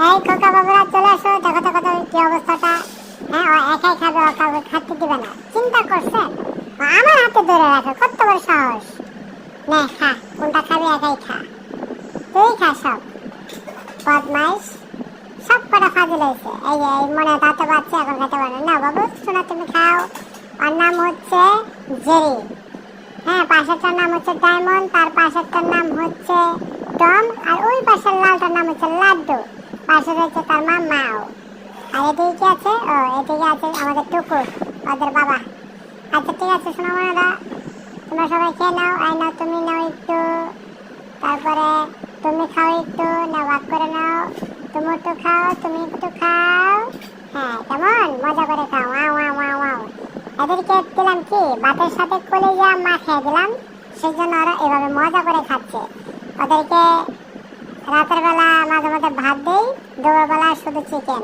এই খোকা বাবুরা চলে আসো, দেখো তো কত কি অবস্থাটা। হ্যাঁ, ও একাই খাবে, ও কাউকে খাতে দিবে না, চিন্তা করছেন? ও আমার হাতে ধরে রাখো, কত বড় সাহস। নে খা, কোনটা খাবি একাই খা, তুই খা সব। বদমাইশ, সব কটা ফাজিল হয়েছে। এই যে এই মনে দাঁতে বাচ্চা, এখন খেতে পারে না। বাবু শোনা, তুমি খাও। ওর নাম হচ্ছে জেরি। হ্যাঁ, পাশেরটার নাম হচ্ছে ডায়মন্ড, তার পাশেরটার নাম হচ্ছে টম, আর ওই পাশের লালটার নাম হচ্ছে লাড্ডু। পাশে রয়েছে তার মা মাও। আর এদিকে কি আছে? ও, এদিকে আছে আমাদের টুকুর, ওদের বাবা। আচ্ছা ঠিক আছে, শোনো মনেরা, তোমরা সবাই খেয়ে নাও। আই নাও, তুমি নাও একটু, তারপরে তুমি খাও একটু, না ভাগ করে নাও। তুমি একটু খাও, তুমি একটু খাও। হ্যাঁ, কেমন মজা করে খাও। Wow wow wow wow. এদেরকে দিলাম কি ভাতের সাথে কলিজা মাখিয়ে দিলাম, সেই জন্য ওরা এভাবে মজা করে খাচ্ছে। ওদেরকে রাতের বেলা মাঝে মাঝে ভাত দেই, দুপুর বেলা শুধু চিকেন।